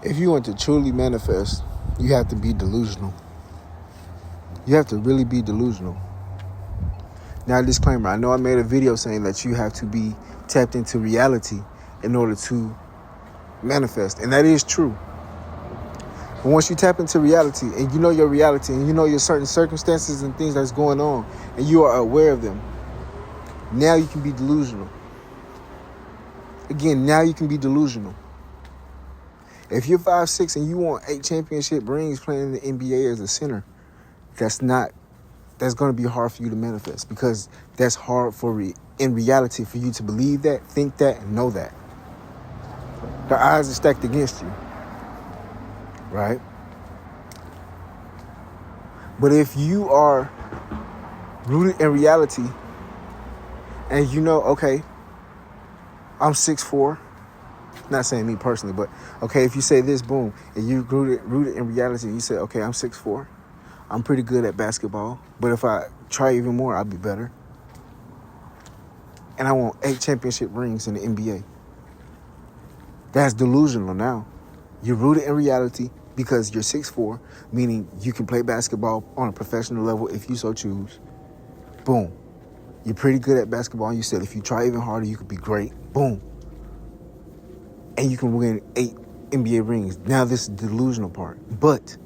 If you want to truly manifest, you have to be delusional. You have to really be delusional. Now, disclaimer, I know I made a video saying that you have to be tapped into reality in order to manifest, and that is true. But once you tap into reality and you know your reality and you know your certain circumstances and things that's going on and you are aware of them, now you can be delusional. Again, now you can be delusional. If you're 5'6" and you want 8 championship rings playing in the NBA as a center, that's going to be hard for you to manifest, because that's hard in reality for you to believe that, think that, and know that. The odds are stacked against you, right? But if you are rooted in reality and you know, okay, I'm 6'4", not saying me personally, but okay, if you say this, boom, and you rooted in reality and you say, okay, I'm 6'4", I'm pretty good at basketball, but if I try even more, I'll be better. And I want 8 championship rings in the NBA. That's delusional now. You're rooted in reality because you're 6'4", meaning you can play basketball on a professional level if you so choose. Boom. You're pretty good at basketball, and you said if you try even harder, you could be great. Boom. And you can win 8 NBA rings. Now this is the delusional part. But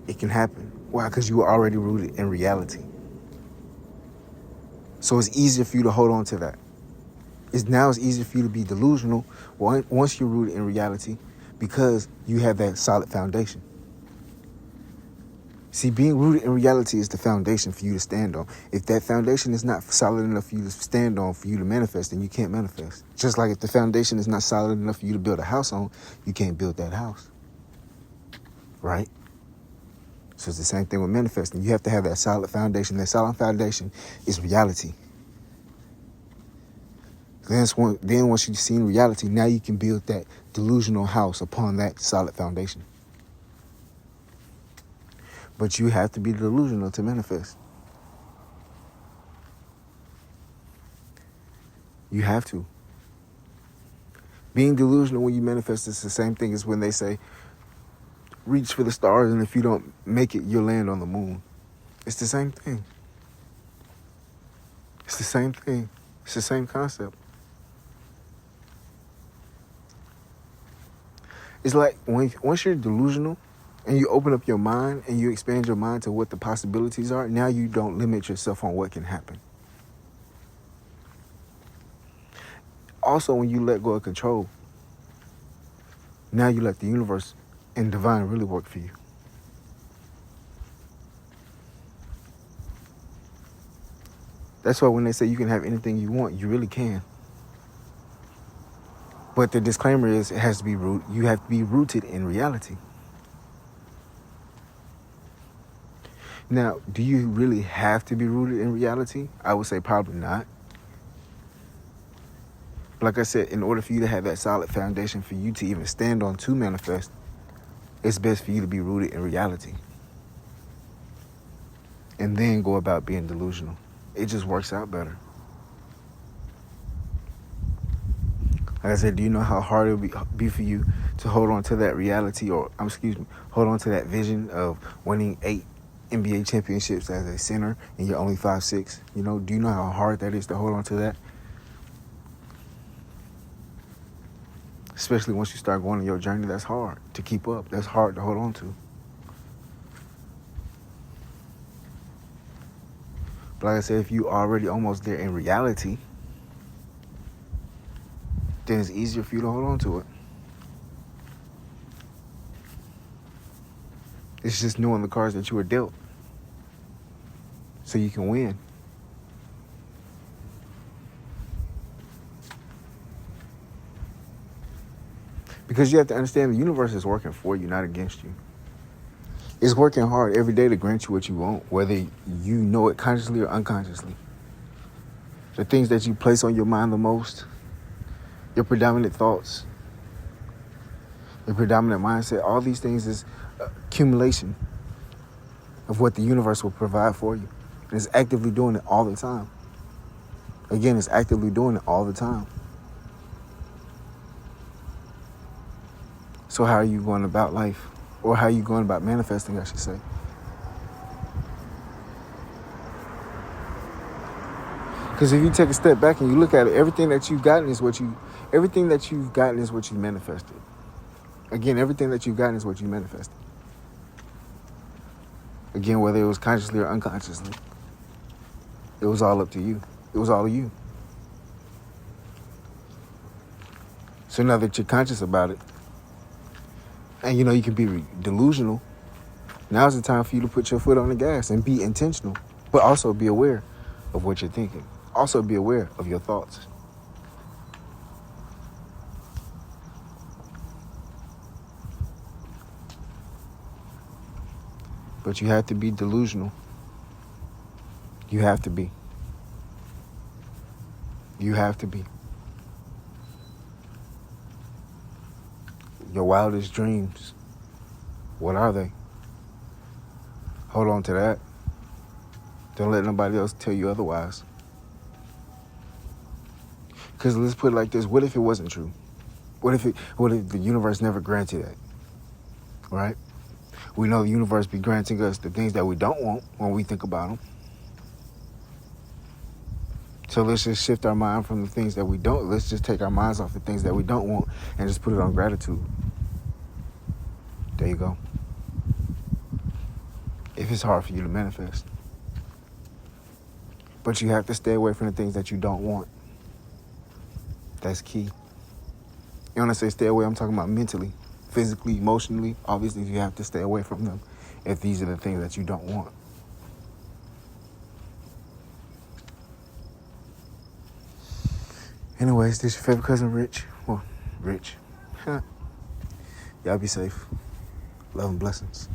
it can happen. Why? Because you were already rooted in reality. So it's easier for you to hold on to that. It's easier for you to be delusional once you're rooted in reality, because you have that solid foundation. See, being rooted in reality is the foundation for you to stand on. If that foundation is not solid enough for you to stand on, for you to manifest, then you can't manifest. Just like if the foundation is not solid enough for you to build a house on, you can't build that house. Right? So it's the same thing with manifesting. You have to have that solid foundation. That solid foundation is reality. Then once you've seen reality, now you can build that delusional house upon that solid foundation. But you have to be delusional to manifest. You have to. Being delusional when you manifest is the same thing as when they say, reach for the stars, and if you don't make it, you'll land on the moon. It's the same thing. It's the same thing. It's the same concept. It's like once you're delusional and you open up your mind and you expand your mind to what the possibilities are, now you don't limit yourself on what can happen. Also, when you let go of control, now you let the universe and divine really work for you. That's why when they say you can have anything you want, you really can. But the disclaimer is you have to be rooted in reality. Now, do you really have to be rooted in reality? I would say probably not. Like I said, in order for you to have that solid foundation for you to even stand on to manifest, it's best for you to be rooted in reality. And then go about being delusional. It just works out better. Like I said, do you know how hard it would be for you to hold on to that reality, hold on to that vision of winning 8 NBA championships as a center and you're only 5'6"? Do you know how hard that is to hold on to that? Especially once you start going on your journey, that's hard to keep up. That's hard to hold on to. But like I said, if you already almost there in reality, then it's easier for you to hold on to it. It's just knowing the cards that you were dealt so you can win. Because you have to understand the universe is working for you, not against you. It's working hard every day to grant you what you want, whether you know it consciously or unconsciously. The things that you place on your mind the most, your predominant thoughts, your predominant mindset, all these things is accumulation of what the universe will provide for you. And it's actively doing it all the time. Again, it's actively doing it all the time. So how are you going about life? Or how are you going about manifesting, I should say? Because if you take a step back and you look at it, everything that you've gotten is what you manifested. Again, everything that you've gotten is what you manifested. Again, whether it was consciously or unconsciously, it was all up to you. It was all of you. So now that you're conscious about it, and you can be delusional, now's the time for you to put your foot on the gas and be intentional, but also be aware of what you're thinking. Also be aware of your thoughts. But you have to be delusional. You have to be. You have to be. Your wildest dreams, what are they? Hold on to that. Don't let nobody else tell you otherwise. Because let's put it like this. What if it wasn't true? What if the universe never granted that? Right? We know the universe be granting us the things that we don't want when we think about them. So let's just shift our mind from the things that we don't. Let's just take our minds off the things that we don't want and just put it on gratitude. There you go. If it's hard for you to manifest. But you have to stay away from the things that you don't want. That's key. And when I say stay away, I'm talking about mentally, physically, emotionally. Obviously, you have to stay away from them if these are the things that you don't want. Anyways, this is your favorite cousin, Rich. Well, Rich. Y'all be safe. Love and blessings.